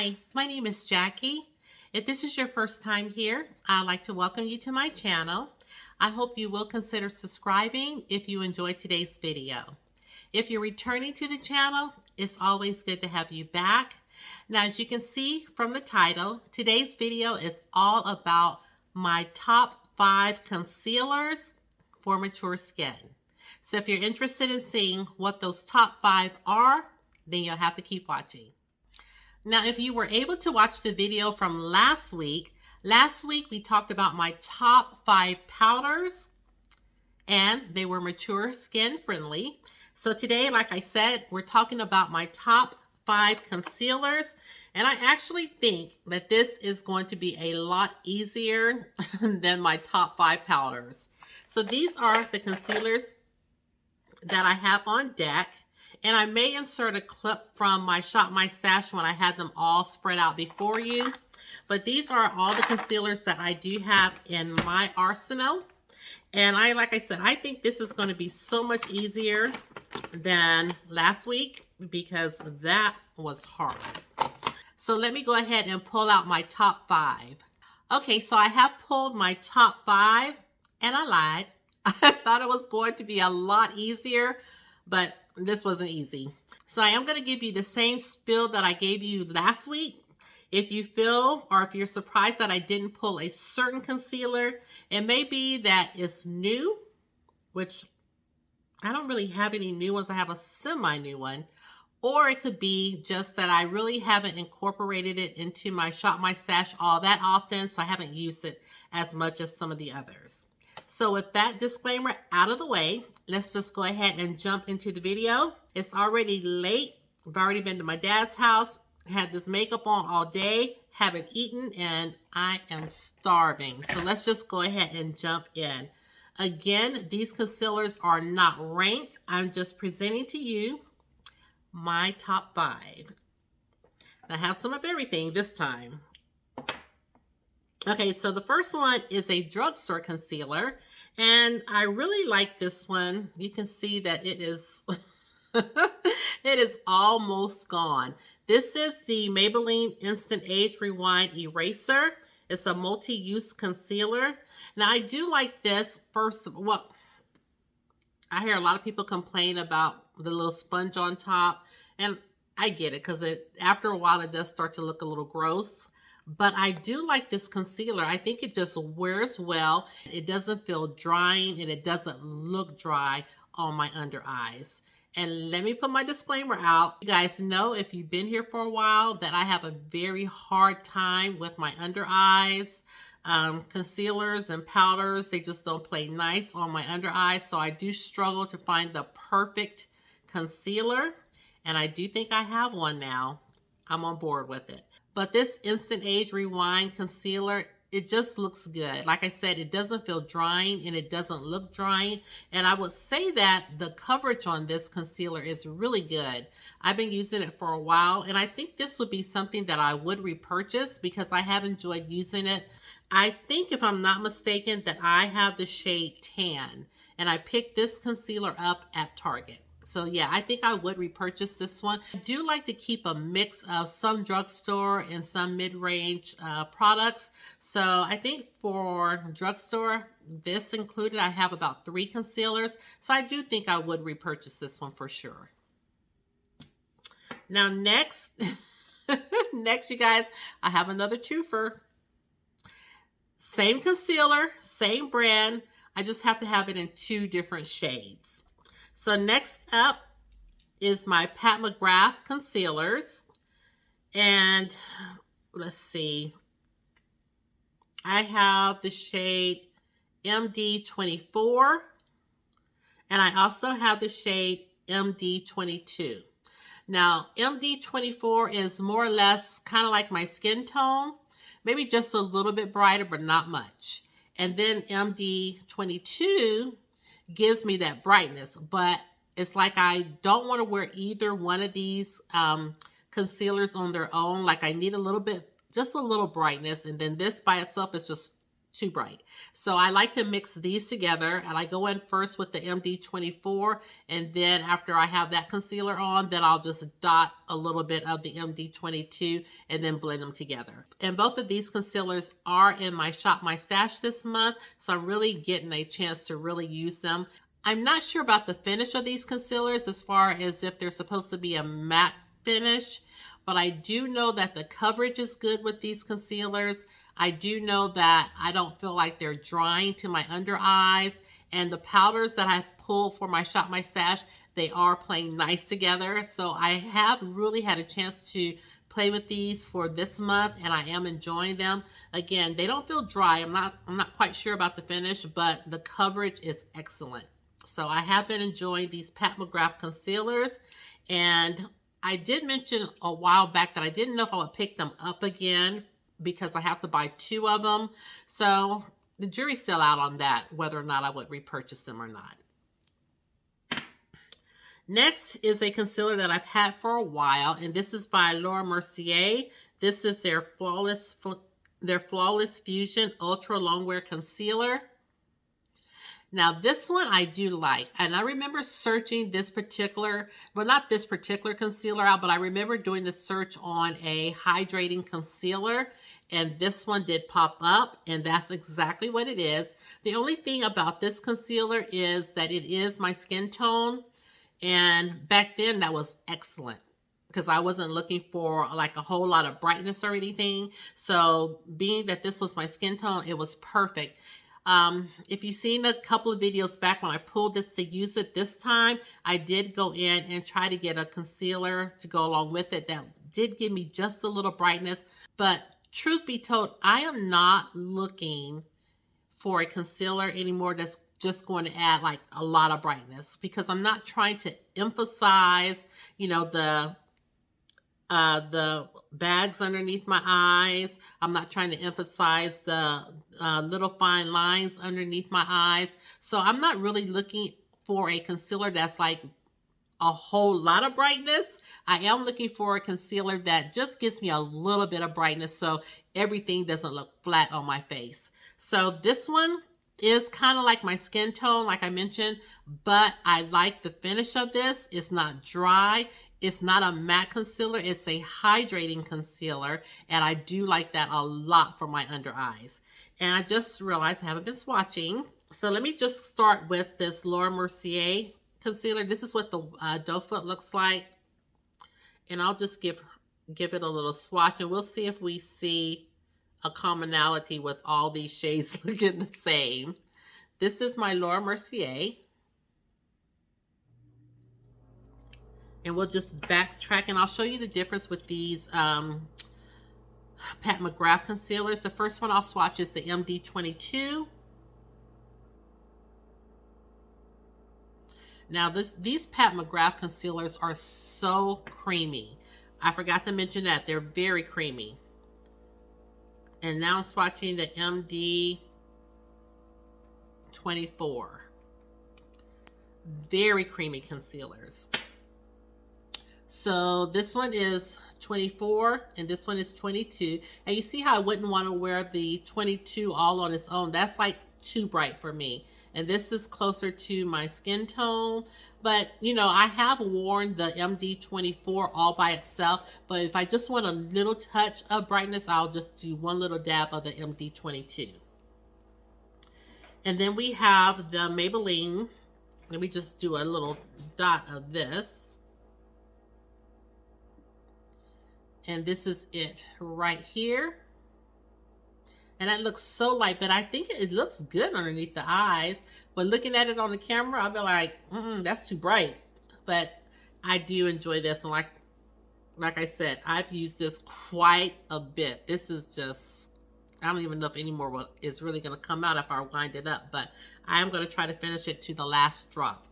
Hi, my name is Jackie. If this is your first time here, I'd like to welcome you to my channel. I hope you will consider subscribing if you enjoyed today's video. If you're returning to the channel, it's always good to have you back. Now, as you can see from the title, today's video is all about my top 5 concealers for mature skin. So if you're interested in seeing what those top 5 are, then you'll have to keep watching. Now, if you were able to watch the video from last week we talked about my top 5 powders, and they were mature skin friendly. So today, like I said, we're talking about my top 5 concealers, and I actually think that this is going to be a lot easier than my top 5 powders. So these are the concealers that I have on deck, and I may insert a clip from my Shop My Stash when I had them all spread out before you. But these are all the concealers that I do have in my arsenal. And like I said, I think this is going to be so much easier than last week because that was hard. So let me go ahead and pull out my top 5. Okay, so I have pulled my top 5, and I lied. I thought it was going to be a lot easier, but this wasn't easy. So I am going to give you the same spiel that I gave you last week. If you feel or if you're surprised that I didn't pull a certain concealer, it may be that it's new, which I don't really have any new ones. I have a semi-new one. Or it could be just that I really haven't incorporated it into my Shop My Stash all that often, so I haven't used it as much as some of the others. So with that disclaimer out of the way, let's just go ahead and jump into the video. It's already late. I've already been to my dad's house, had this makeup on all day, haven't eaten, and I am starving. So let's just go ahead and jump in. Again, these concealers are not ranked. I'm just presenting to you my top 5. I have some of everything this time. Okay, so the first one is a drugstore concealer, and I really like this one. You can see that it is it is almost gone. This is the Maybelline Instant Age Rewind Eraser. It's a multi-use concealer. Now, I do like this. First, well, I hear a lot of people complain about the little sponge on top, and I get it because after a while it does start to look a little gross. But I do like this concealer. I think it just wears well. It doesn't feel drying, and it doesn't look dry on my under eyes. And let me put my disclaimer out. You guys know, if you've been here for a while, that I have a very hard time with my under eyes. Concealers and powders, they just don't play nice on my under eyes. So I do struggle to find the perfect concealer. And I do think I have one now. I'm on board with it. But this Instant Age Rewind concealer, it just looks good. Like I said, it doesn't feel drying and it doesn't look drying. And I would say that the coverage on this concealer is really good. I've been using it for a while, and I think this would be something that I would repurchase because I have enjoyed using it. I think, if I'm not mistaken, that I have the shade Tan, and I picked this concealer up at Target. So yeah, I think I would repurchase this one. I do like to keep a mix of some drugstore and some mid-range products. So I think for drugstore, this included, I have about 3 concealers. So I do think I would repurchase this one for sure. Now next, next you guys, I have another twofer. Same concealer, same brand. I just have to have it in 2 different shades. So next up is my Pat McGrath concealers. And let's see. I have the shade MD24. And I also have the shade MD22. Now, MD24 is more or less kind of like my skin tone. Maybe just a little bit brighter, but not much. And then MD22 gives me that brightness, but it's like I don't want to wear either one of these concealers on their own. Like I need a little bit, just a little brightness, and then this by itself is just too bright. So I like to mix these together, and I go in first with the MD24, and then after I have that concealer on, then I'll just dot a little bit of the MD22 and then blend them together. And both of these concealers are in my Shop My Stash this month, so I'm really getting a chance to really use them. I'm not sure about the finish of these concealers as far as if they're supposed to be a matte finish, but I do know that the coverage is good with these concealers. I do know that I don't feel like they're drying to my under eyes, and the powders that I've pulled for my Shop My Stash, they are playing nice together. So I have really had a chance to play with these for this month, and I am enjoying them. Again, they don't feel dry. I'm not quite sure about the finish, but the coverage is excellent. So I have been enjoying these Pat McGrath concealers, and I did mention a while back that I didn't know if I would pick them up again because I have to buy 2 of them. So the jury's still out on that, whether or not I would repurchase them or not. Next is a concealer that I've had for a while, and this is by Mercier. This is their Flawless Fusion Ultra Longwear Concealer. Now this one I do like, and I remember searching this particular, well, not this particular concealer out, but I remember doing the search on a hydrating concealer, and this one did pop up, and that's exactly what it is. The only thing about this concealer is that it is my skin tone, and back then that was excellent because I wasn't looking for like a whole lot of brightness or anything. So being that this was my skin tone, it was perfect. If you've seen a couple of videos back when I pulled this to use it this time, I did go in and try to get a concealer to go along with it that did give me just a little brightness. But truth be told, I am not looking for a concealer anymore that's just going to add like a lot of brightness, because I'm not trying to emphasize, you know, the bags underneath my eyes. I'm not trying to emphasize the little fine lines underneath my eyes. So I'm not really looking for a concealer that's like a whole lot of brightness. I am looking for a concealer that just gives me a little bit of brightness so everything doesn't look flat on my face. So this one is kind of like my skin tone, like I mentioned, but I like the finish of this. It's not dry. It's not a matte concealer. It's a hydrating concealer, and I do like that a lot for my under eyes. And I just realized I haven't been swatching. So let me just start with this Mercier concealer. This is what the doe foot looks like. And I'll just give it a little swatch, and we'll see if we see a commonality with all these shades looking the same. This is my Mercier. And we'll just backtrack, and I'll show you the difference with these Pat McGrath concealers. The first one I'll swatch is the MD22. Now these Pat McGrath concealers are so creamy. I forgot to mention that. They're very creamy. And now I'm swatching the MD24. Very creamy concealers. So this one is 24 and this one is 22. And you see how I wouldn't want to wear the 22 all on its own. That's like too bright for me. And this is closer to my skin tone. But, you know, I have worn the MD24 all by itself. But if I just want a little touch of brightness, I'll just do one little dab of the MD22. And then we have the Maybelline. Let me just do a little dot of this. And this is it right here. And that looks so light, but I think it looks good underneath the eyes. But looking at it on the camera, I'll be like, that's too bright. But I do enjoy this. And like I said, I've used this quite a bit. This is just, I don't even know if any more is really going to come out if I wind it up. But I'm going to try to finish it to the last drop.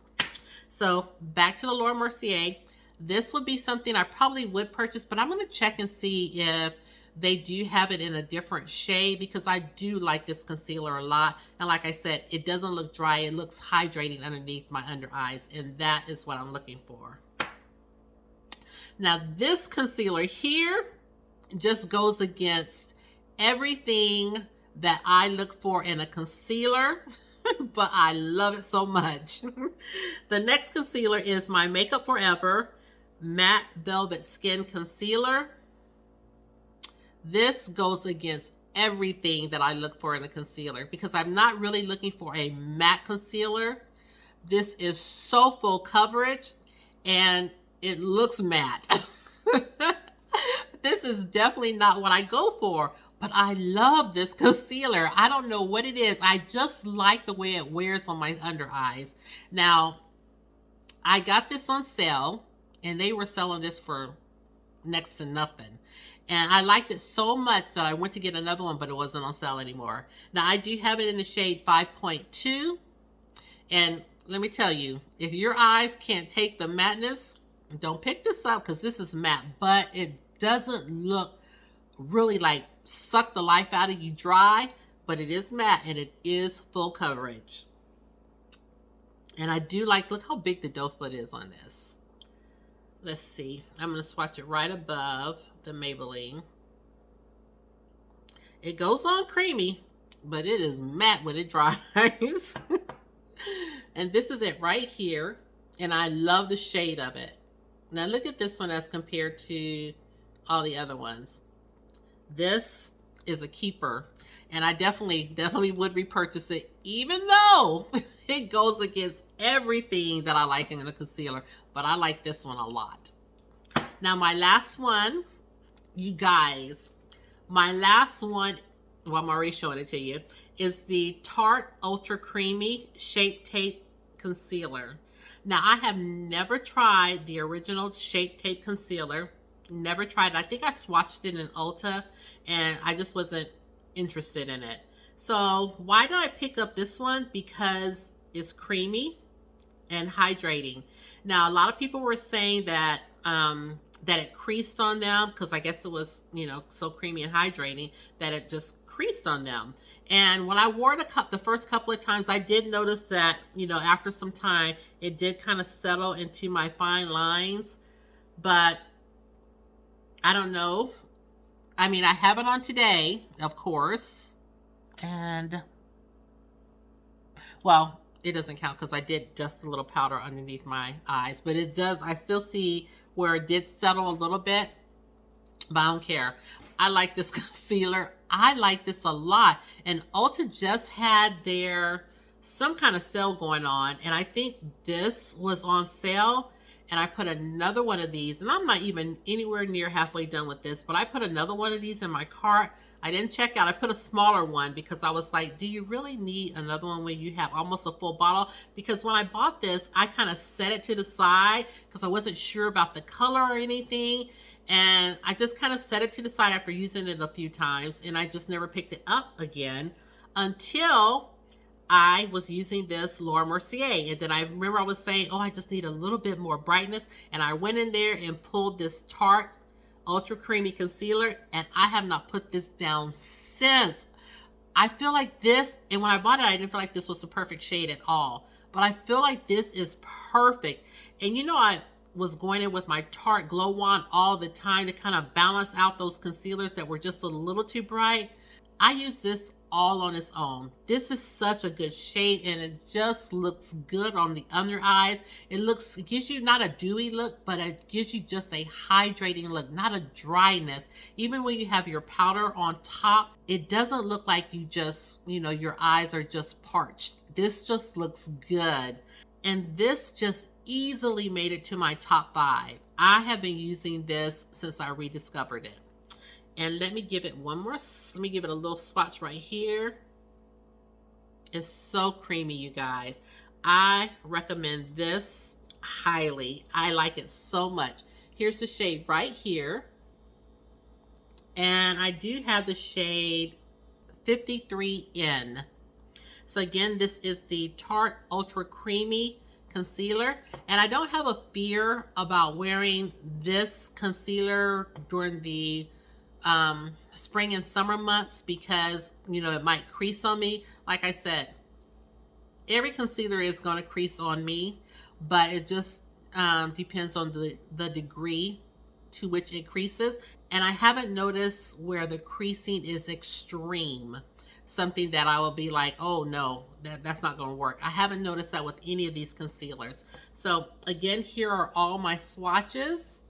So back to the Mercier. This would be something I probably would purchase, but I'm going to check and see if they do have it in a different shade, because I do like this concealer a lot. And like I said, it doesn't look dry. It looks hydrating underneath my under eyes, and that is what I'm looking for. Now this concealer here just goes against everything that I look for in a concealer, but I love it so much. The next concealer is my Makeup Forever Matte Velvet Skin Concealer. This goes against everything that I look for in a concealer because I'm not really looking for a matte concealer. This is so full coverage and it looks matte. This is definitely not what I go for, but I love this concealer. I don't know what it is. I just like the way it wears on my under eyes. Now, I got this on sale and they were selling this for next to nothing. And I liked it so much that I went to get another one, but it wasn't on sale anymore. Now, I do have it in the shade 5.2. And let me tell you, if your eyes can't take the matteness, don't pick this up because this is matte, but it doesn't look really like suck the life out of you dry, but it is matte and it is full coverage. And I do like, look how big the doe foot is on this. Let's see. I'm going to swatch it right above the Maybelline. It goes on creamy, but it is matte when it dries. And this is it right here. And I love the shade of it. Now look at this one as compared to all the other ones. This is a keeper. And I definitely would repurchase it, even though it goes against everything that I like in a concealer. But I like this one a lot. Now my last one, you guys, my last one, well, I'm already showing it to you, is the Tarte Ultra Creamy Shape Tape Concealer. Now, I have never tried the original Shape Tape Concealer. Never tried it. I think I swatched it in Ulta, and I just wasn't interested in it. So, why did I pick up this one? Because it's creamy and hydrating. Now, a lot of people were saying that that it creased on them because I guess it was, you know, so creamy and hydrating that it just creased on them. And when I wore it the first couple of times, I did notice that, you know, after some time, it did kind of settle into my fine lines. But I don't know. I mean, I have it on today, of course. And, well, it doesn't count because I did just a little powder underneath my eyes. But it does, I still see where it did settle a little bit. But I don't care. I like this concealer. I like this a lot. And Ulta just had some kind of sale going on. And I think this was on sale. And I put another one of these. And I'm not even anywhere near halfway done with this. But I put another one of these in my cart. I didn't check out. I put a smaller one because I was like, do you really need another one when you have almost a full bottle? Because when I bought this, I kind of set it to the side because I wasn't sure about the color or anything. And I just kind of set it to the side after using it a few times. And I just never picked it up again until I was using this Laura Mercier. And then I remember I was saying, oh, I just need a little bit more brightness. And I went in there and pulled this Tarte Ultra Creamy Concealer, and I have not put this down since. I feel like this, and when I bought it, I didn't feel like this was the perfect shade at all. But I feel like this is perfect. And you know, I was going in with my Tarte Glow Wand all the time to kind of balance out those concealers that were just a little too bright. I use this all on its own. This is such a good shade, and it just looks good on the under eyes. It gives you not a dewy look, but it gives you just a hydrating look, not a dryness. Even when you have your powder on top, it doesn't look like you just, you know, your eyes are just parched. This just looks good. And this just easily made it to my top 5. I have been using this since I rediscovered it. And let me give it let me give it a little swatch right here. It's so creamy, you guys. I recommend this highly. I like it so much. Here's the shade right here. And I do have the shade 53N. So again, this is the Tarte Ultra Creamy Concealer. And I don't have a fear about wearing this concealer during the spring and summer months because, you know, it might crease on me. Like I said, every concealer is going to crease on me, but it just depends on the degree to which it creases. And I haven't noticed where the creasing is extreme. something that I will be like, oh no, that's not going to work. I haven't noticed that with any of these concealers. So again, here are all my swatches.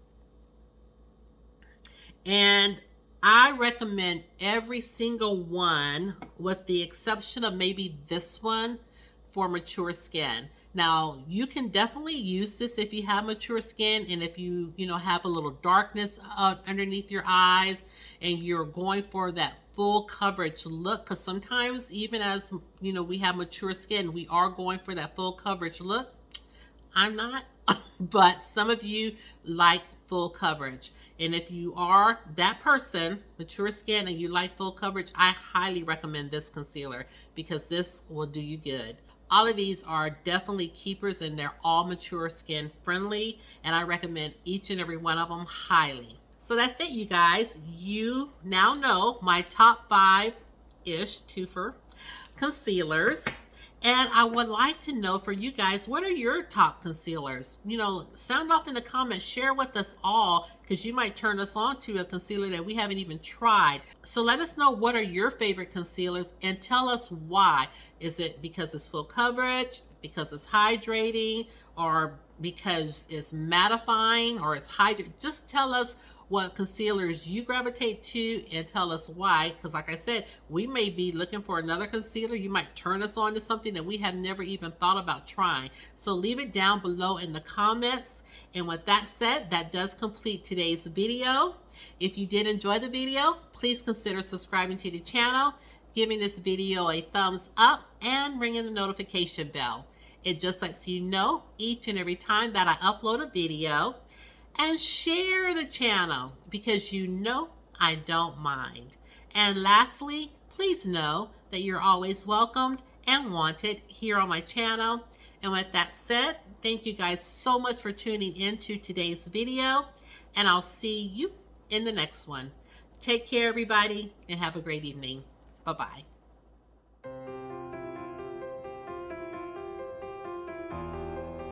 And I recommend every single one with the exception of maybe this one for mature skin. Now, you can definitely use this if you have mature skin and if you have a little darkness underneath your eyes and you're going for that full coverage look, because sometimes even as we have mature skin, we are going for that full coverage look. I'm not, but some of you like full coverage. And if you are that person, mature skin, and you like full coverage, I highly recommend this concealer because this will do you good. All of these are definitely keepers and they're all mature skin friendly, and I recommend each and every one of them highly. So that's it, you guys. You now know my top 5-ish twofer concealers. And I would like to know for you guys, what are your top concealers? Sound off in the comments, share with us all, because you might turn us on to a concealer that we haven't even tried. So let us know what are your favorite concealers and tell us why. Is it because it's full coverage, because it's hydrating, or because it's mattifying, or it's hydrating? Just tell us what concealers you gravitate to and tell us why, because like I said, we may be looking for another concealer. You might turn us on to something that we have never even thought about trying. So leave it down below in the comments. And with that said, that does complete today's video. If you did enjoy the video, please consider subscribing to the channel, giving this video a thumbs up, and ringing the notification bell. It just lets you know each and every time that I upload a video. And share the channel because I don't mind. And lastly, please know that you're always welcomed and wanted here on my channel. And with that said, thank you guys so much for tuning into today's video, and I'll see you in the next one. Take care, everybody, and have a great evening. Bye-bye.